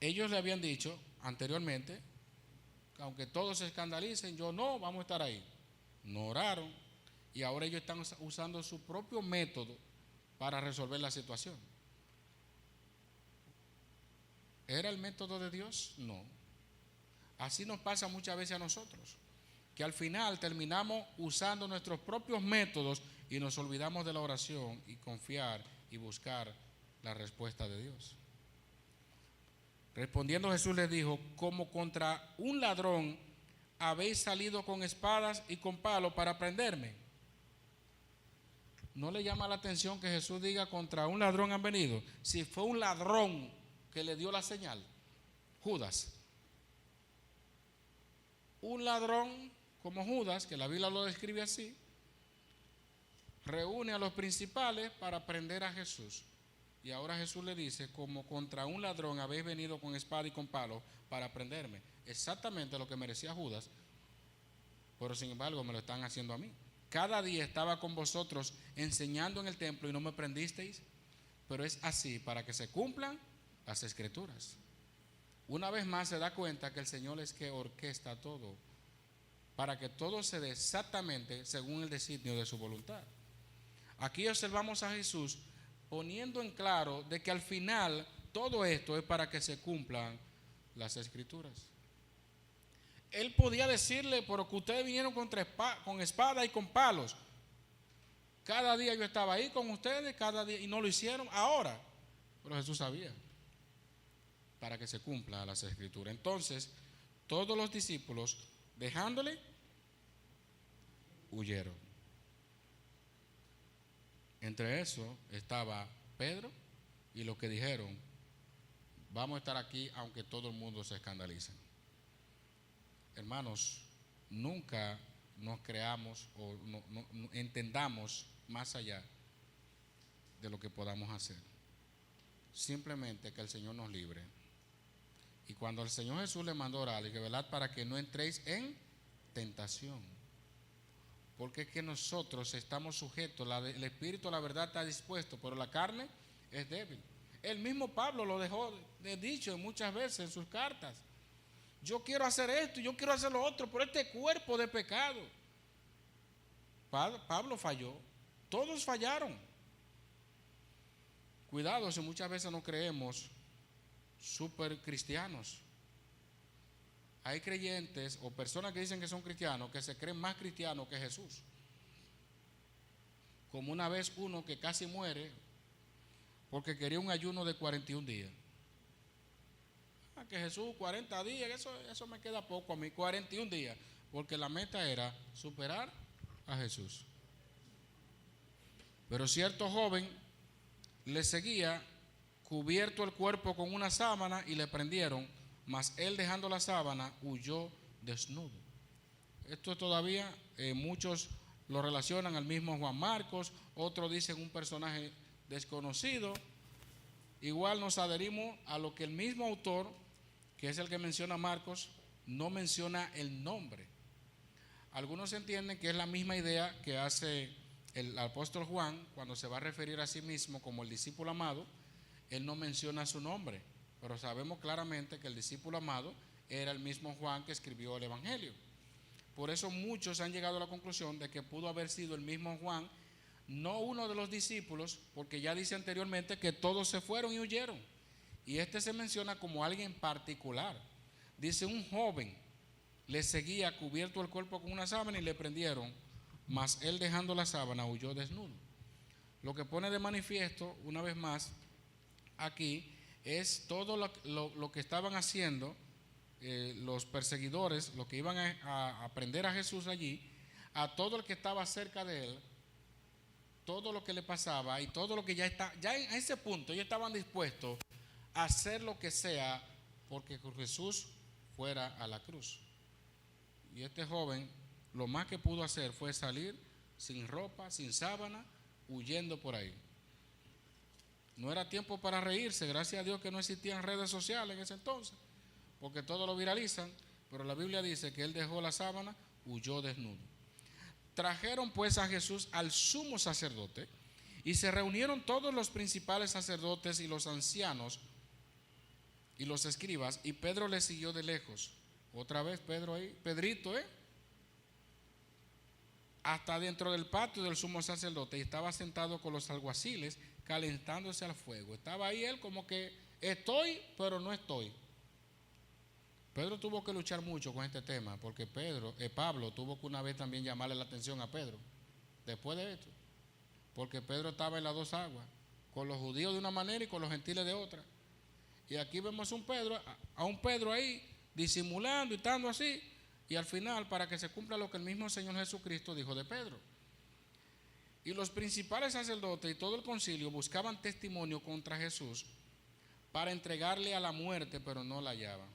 ellos le habían dicho anteriormente, aunque todos se escandalicen, yo no, vamos a estar ahí. No oraron y ahora ellos están usando su propio método para resolver la situación. ¿Era el método de Dios? No. Así nos pasa muchas veces a nosotros, que al final terminamos usando nuestros propios métodos y nos olvidamos de la oración y confiar y buscar la respuesta de Dios. Respondiendo Jesús les dijo, como contra un ladrón habéis salido con espadas y con palos para prenderme. ¿No le llama la atención que Jesús diga contra un ladrón han venido? Si fue un ladrón que le dio la señal, Judas. Un ladrón como Judas, que la Biblia lo describe así, reúne a los principales para prender a Jesús. Y ahora Jesús le dice, como contra un ladrón habéis venido con espada y con palo para prenderme. Exactamente lo que merecía Judas, pero sin embargo me lo están haciendo a mí. Cada día estaba con vosotros enseñando en el templo y no me prendisteis, pero es así para que se cumplan las escrituras. Una vez más se da cuenta que el Señor es que orquesta todo, para que todo se dé exactamente según el designio de su voluntad. Aquí observamos a Jesús poniendo en claro de que al final todo esto es para que se cumplan las escrituras. Él podía decirle, pero que ustedes vinieron con espada y con palos. Cada día yo estaba ahí con ustedes, cada día, y no lo hicieron ahora. Pero Jesús sabía, para que se cumplan las escrituras. Entonces, todos los discípulos, dejándole, huyeron. Entre eso estaba Pedro y los que dijeron, vamos a estar aquí aunque todo el mundo se escandalice. Hermanos, nunca nos creamos o no entendamos más allá de lo que podamos hacer. Simplemente que el Señor nos libre. Y cuando el Señor Jesús le mandó orar y que velad para que no entréis en tentación. Porque es que nosotros estamos sujetos, el espíritu la verdad está dispuesto, pero la carne es débil. El mismo Pablo lo dejó de dicho muchas veces en sus cartas. Yo quiero hacer esto, yo quiero hacer lo otro, pero este cuerpo de pecado. Pablo falló, todos fallaron. Cuidado si muchas veces no creemos super cristianos. Hay creyentes o personas que dicen que son cristianos que se creen más cristianos que Jesús. Como una vez uno que casi muere porque quería un ayuno de 41 días. Que Jesús 40 días, eso me queda poco a mí, 41 días, porque la meta era superar a Jesús. Pero cierto joven le seguía, cubierto el cuerpo con una sábana, y le prendieron, mas él, dejando la sábana, huyó desnudo. Esto todavía muchos lo relacionan al mismo Juan Marcos, otros dicen un personaje desconocido. Igual nos adherimos a lo que el mismo autor, que es el que menciona Marcos, no menciona el nombre. Algunos entienden que es la misma idea que hace el apóstol Juan cuando se va a referir a sí mismo como el discípulo amado. Él no menciona su nombre, pero sabemos claramente que el discípulo amado era el mismo Juan que escribió el Evangelio. Por eso muchos han llegado a la conclusión de que pudo haber sido el mismo Juan, no uno de los discípulos, porque ya dice anteriormente que todos se fueron y huyeron. Y este se menciona como alguien particular. Dice, un joven le seguía cubierto el cuerpo con una sábana y le prendieron, mas él, dejando la sábana, huyó desnudo. Lo que pone de manifiesto, una vez más, aquí, es todo lo que estaban haciendo los perseguidores, los que iban a prender a Jesús allí, a todo el que estaba cerca de él, todo lo que le pasaba y todo lo que ya en ese punto ellos estaban dispuestos a hacer lo que sea porque Jesús fuera a la cruz. Y este joven lo más que pudo hacer fue salir sin ropa, sin sábana, huyendo por ahí. No era tiempo para reírse, gracias a Dios que no existían redes sociales en ese entonces, porque todo lo viralizan, pero la Biblia dice que él dejó la sábana, huyó desnudo. Trajeron pues a Jesús al sumo sacerdote y se reunieron todos los principales sacerdotes y los ancianos y los escribas, y Pedro le siguió de lejos. Otra vez Pedro ahí, Pedrito, hasta dentro del patio del sumo sacerdote, y estaba sentado con los alguaciles calentándose al fuego. Estaba ahí él como que estoy, pero no estoy. Pedro tuvo que luchar mucho con este tema, porque Pablo tuvo que una vez también llamarle la atención a Pedro, después de esto, porque Pedro estaba en las dos aguas, con los judíos de una manera y con los gentiles de otra. Y aquí vemos a un Pedro ahí, disimulando y estando así, y al final, para que se cumpla lo que el mismo Señor Jesucristo dijo de Pedro. Y los principales sacerdotes y todo el concilio buscaban testimonio contra Jesús para entregarle a la muerte, pero no la hallaban.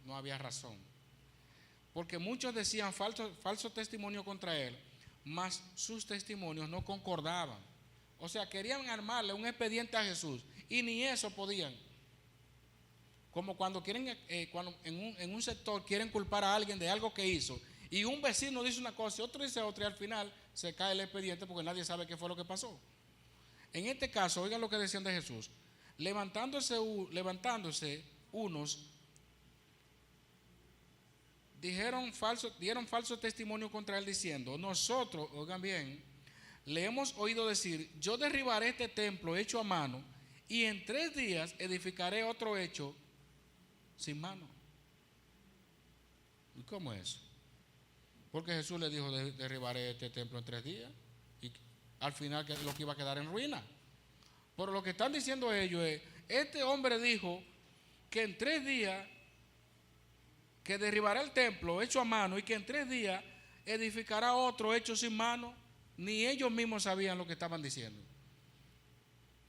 No había razón. Porque muchos decían falso testimonio contra él, mas sus testimonios no concordaban. O sea, querían armarle un expediente a Jesús y ni eso podían. Como cuando quieren, cuando en un sector quieren culpar a alguien de algo que hizo, y un vecino dice una cosa y otro dice otra, y al final se cae el expediente porque nadie sabe qué fue lo que pasó. En este caso, oigan lo que decían de Jesús. Levantándose unos, dieron falso testimonio contra él diciendo, nosotros, oigan bien, le hemos oído decir, yo derribaré este templo hecho a mano y en 3 días edificaré otro hecho sin mano. ¿Y cómo es? Porque Jesús le dijo, derribaré este templo en 3 días y al final lo que iba a quedar en ruina. Pero lo que están diciendo ellos es, este hombre dijo que en 3 días que derribará el templo hecho a mano y que en 3 días edificará otro hecho sin mano. Ni ellos mismos sabían lo que estaban diciendo.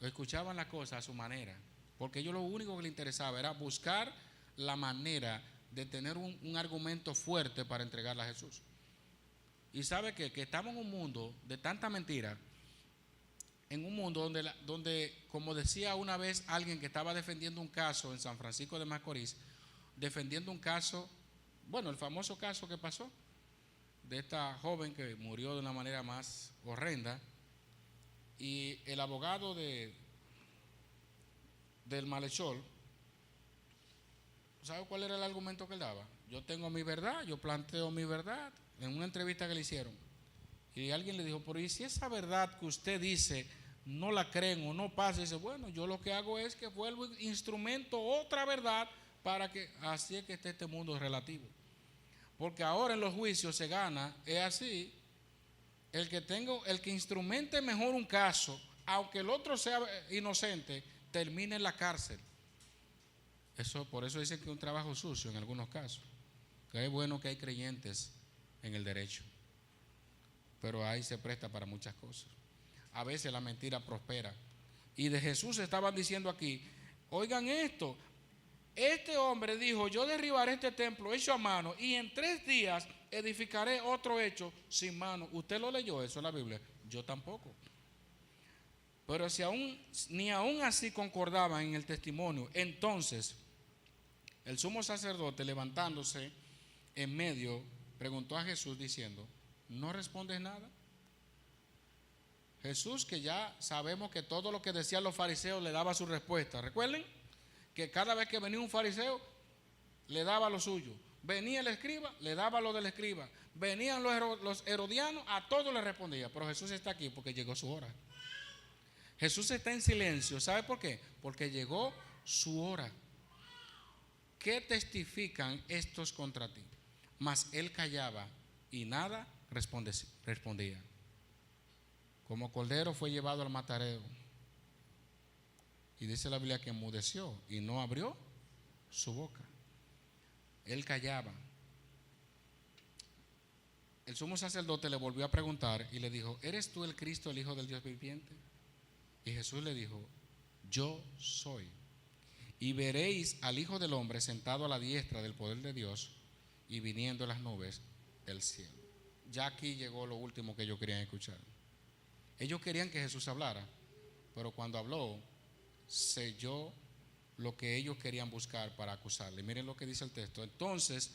Escuchaban las cosas a su manera, porque ellos lo único que les interesaba era buscar la manera de tener un argumento fuerte para entregarle a Jesús. Y sabe que estamos en un mundo de tanta mentira, en un mundo donde, como decía una vez alguien que estaba defendiendo un caso en San Francisco de Macorís, defendiendo un caso, bueno, el famoso caso que pasó, de esta joven que murió de una manera más horrenda, y el abogado del malhechor, ¿sabe cuál era el argumento que él daba? Yo tengo mi verdad, yo planteo mi verdad, en una entrevista que le hicieron. Y alguien le dijo, pero ¿y si esa verdad que usted dice no la creen o no pasa? Y dice, bueno, yo lo que hago es que vuelvo instrumento otra verdad para que, así es que este mundo es relativo. Porque ahora en los juicios se gana, es así, el que instrumente mejor un caso, aunque el otro sea inocente, termine en la cárcel. Por eso dicen que es un trabajo sucio en algunos casos. Que es bueno que hay creyentes en el derecho, pero ahí se presta para muchas cosas. A veces la mentira prospera. Y de Jesús estaban diciendo aquí, oigan esto, este hombre dijo, yo derribaré este templo hecho a mano y en 3 días edificaré otro hecho sin mano. ¿Usted lo leyó eso en la Biblia? Yo tampoco. Pero si ni aún así concordaban en el testimonio, entonces el sumo sacerdote, levantándose en medio, preguntó a Jesús diciendo, ¿no respondes nada? Jesús, que ya sabemos que todo lo que decían los fariseos le daba su respuesta. Recuerden que cada vez que venía un fariseo le daba lo suyo. Venía el escriba, le daba lo del escriba. Venían los herodianos, a todos le respondía. Pero Jesús está aquí porque llegó su hora. Jesús está en silencio. ¿Sabe por qué? Porque llegó su hora. ¿Qué testifican estos contra ti? Mas él callaba y nada respondía. Como cordero fue llevado al matadero. Y dice la Biblia que enmudeció y no abrió su boca. Él callaba. El sumo sacerdote le volvió a preguntar y le dijo: ¿eres tú el Cristo, el Hijo del Dios viviente? Y Jesús le dijo: yo soy. Y veréis al Hijo del Hombre sentado a la diestra del poder de Dios y viniendo en las nubes del cielo. Ya aquí llegó lo último que ellos querían escuchar. Ellos querían que Jesús hablara, pero cuando habló, selló lo que ellos querían buscar para acusarle. Miren lo que dice el texto. Entonces,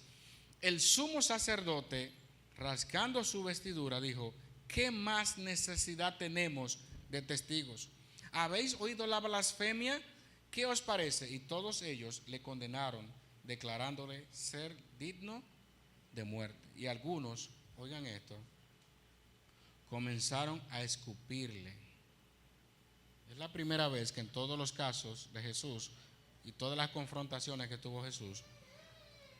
el sumo sacerdote, rasgando su vestidura, dijo: ¿qué más necesidad tenemos de testigos? ¿Habéis oído la blasfemia? ¿Qué os parece? Y todos ellos le condenaron, declarándole ser digno de muerte. Y algunos, oigan esto, comenzaron a escupirle. Es la primera vez que en todos los casos de Jesús y todas las confrontaciones que tuvo Jesús,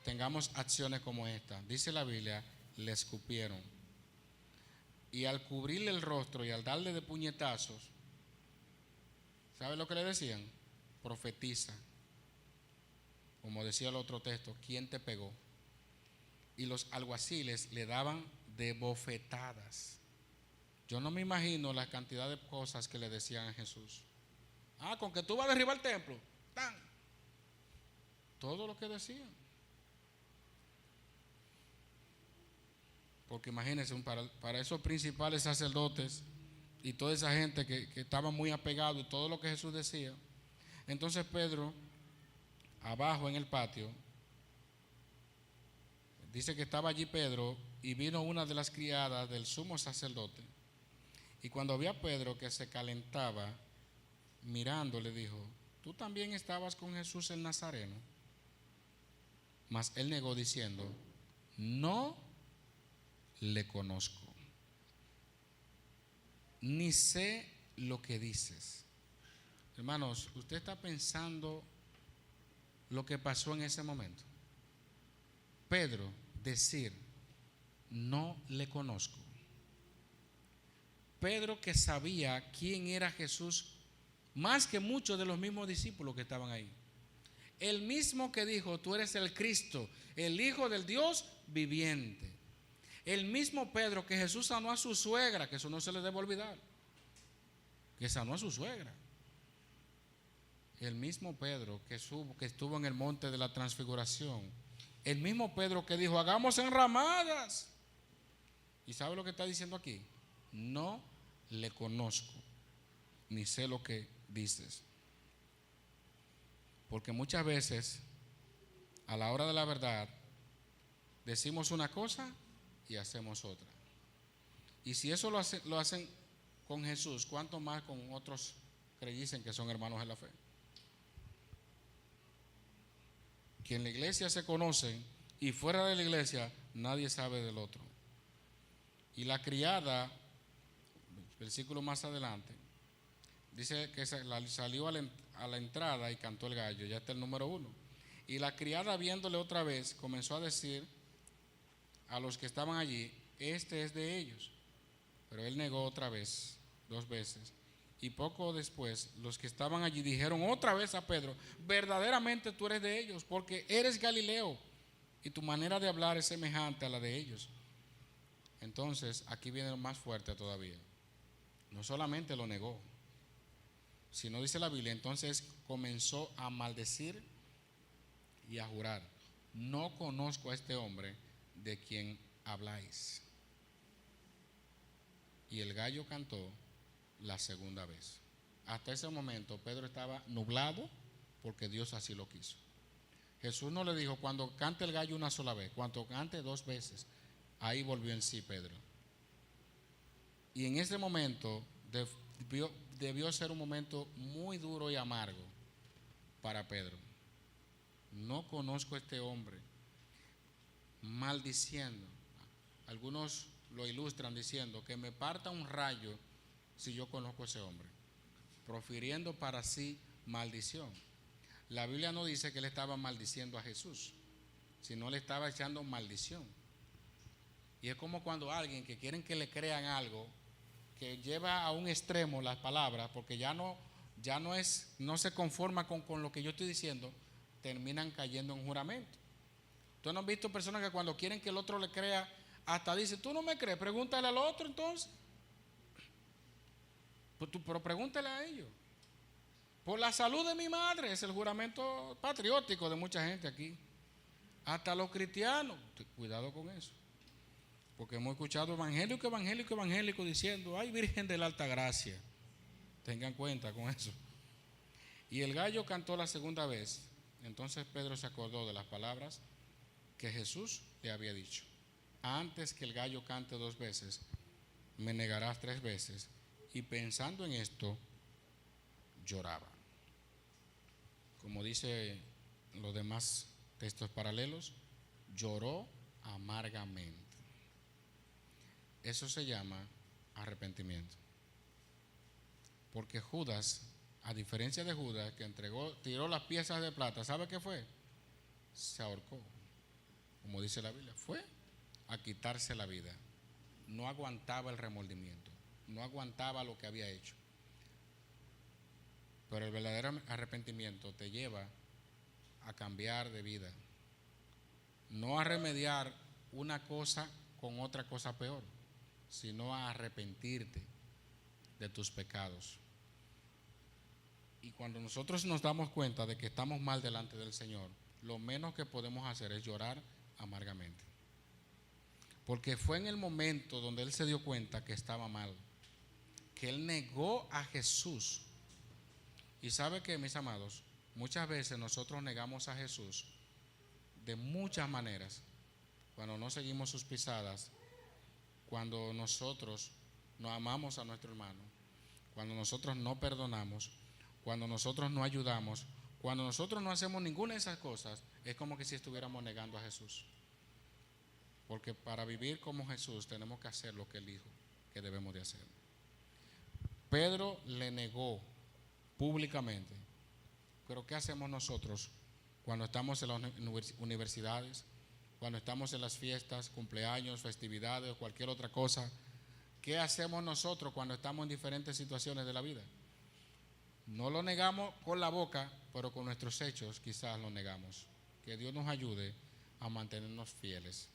tengamos acciones como esta. Dice la Biblia, le escupieron. Y al cubrirle el rostro y al darle de puñetazos, ¿sabe lo que le decían? Profetiza. Como decía el otro texto, ¿quién te pegó? Y los alguaciles le daban de bofetadas. Yo no me imagino la cantidad de cosas que le decían a Jesús. Con que tú vas a derribar el templo. ¡Tan! Todo lo que decían. Porque imagínense, para esos principales sacerdotes y toda esa gente que estaba muy apegado y todo lo que Jesús decía. Entonces Pedro, abajo en el patio, dice que estaba allí Pedro y vino una de las criadas del sumo sacerdote. Y cuando vio a Pedro que se calentaba, mirando, le dijo: ¿tú también estabas con Jesús el Nazareno? Mas él negó diciendo: no le conozco, ni sé lo que dices. Hermanos, ¿usted está pensando lo que pasó en ese momento? Pedro decir: no le conozco. Pedro, que sabía quién era Jesús más que muchos de los mismos discípulos que estaban ahí. El mismo que dijo: tú eres el Cristo, el Hijo del Dios viviente. El mismo Pedro que Jesús sanó a su suegra, que eso no se le debe olvidar, que sanó a su suegra. El mismo Pedro que estuvo en el monte de la transfiguración. El mismo Pedro que dijo: hagamos enramadas. ¿Y sabe lo que está diciendo aquí? No le conozco, ni sé lo que dices. Porque muchas veces, a la hora de la verdad, decimos una cosa y hacemos otra. Y si eso lo hacen con Jesús, ¿cuánto más con otros que dicen que son hermanos en la fe? Que en la iglesia se conocen y fuera de la iglesia nadie sabe del otro. Y la criada, versículo más adelante, dice que salió a la entrada y cantó el gallo. Ya está el número 1. Y la criada, viéndole otra vez, comenzó a decir a los que estaban allí: este es de ellos. Pero él negó otra vez, 2 veces. Y poco después, los que estaban allí dijeron otra vez a Pedro: verdaderamente tú eres de ellos, porque eres Galileo y tu manera de hablar es semejante a la de ellos. Entonces, aquí viene lo más fuerte todavía. No solamente lo negó, sino, dice la Biblia, entonces comenzó a maldecir y a jurar: no conozco a este hombre de quien habláis. Y el gallo cantó la segunda vez. Hasta ese momento Pedro estaba nublado porque Dios así lo quiso. Jesús no le dijo: cuando cante el gallo una sola vez, cuando cante 2 veces. Ahí volvió en sí Pedro. Y en ese momento debió ser un momento muy duro y amargo para Pedro. No conozco a este hombre. maldiciendo. Algunos lo ilustran diciendo que me parta un rayo si yo conozco a ese hombre, profiriendo para sí maldición. La Biblia no dice que él estaba maldiciendo a Jesús, sino le estaba echando maldición. Y es como cuando alguien que quieren que le crean algo, que lleva a un extremo las palabras, porque no se conforma con lo que yo estoy diciendo, terminan cayendo en juramento. ¿Ustedes no han visto personas que cuando quieren que el otro le crea, hasta dicen, tú no me crees, pregúntale al otro entonces? Pero pregúntale a ellos. Por la salud de mi madre, es el juramento patriótico de mucha gente aquí. Hasta los cristianos, cuidado con eso. Porque hemos escuchado evangélico diciendo, ay, Virgen de la Alta Gracia. Tengan cuenta con eso. Y el gallo cantó la segunda vez. Entonces Pedro se acordó de las palabras que Jesús le había dicho. Antes que el gallo cante 2 veces, me negarás 3 veces. Y pensando en esto, lloraba. Como dice los demás textos paralelos, lloró amargamente. Eso se llama arrepentimiento. Porque Judas, a diferencia de Judas, que tiró las piezas de plata, ¿sabe qué fue? Se ahorcó, como dice la Biblia, fue a quitarse la vida. No aguantaba el remordimiento, no aguantaba lo que había hecho. Pero el verdadero arrepentimiento te lleva a cambiar de vida, no a remediar una cosa con otra cosa peor, sino a arrepentirte de tus pecados. Y cuando nosotros nos damos cuenta de que estamos mal delante del Señor, lo menos que podemos hacer es llorar amargamente. Porque fue en el momento donde Él se dio cuenta que estaba mal, que Él negó a Jesús. Y sabe que, mis amados, muchas veces nosotros negamos a Jesús de muchas maneras. Cuando no seguimos sus pisadas, cuando nosotros no amamos a nuestro hermano, cuando nosotros no perdonamos, cuando nosotros no ayudamos, cuando nosotros no hacemos ninguna de esas cosas, es como que si estuviéramos negando a Jesús. Porque para vivir como Jesús tenemos que hacer lo que Él dijo que debemos de hacer. Pedro le negó públicamente. Pero ¿qué hacemos nosotros cuando estamos en las universidades, cuando estamos en las fiestas, cumpleaños, festividades o cualquier otra cosa? ¿Qué hacemos nosotros cuando estamos en diferentes situaciones de la vida? No lo negamos con la boca, pero con nuestros hechos quizás lo negamos. Que Dios nos ayude a mantenernos fieles.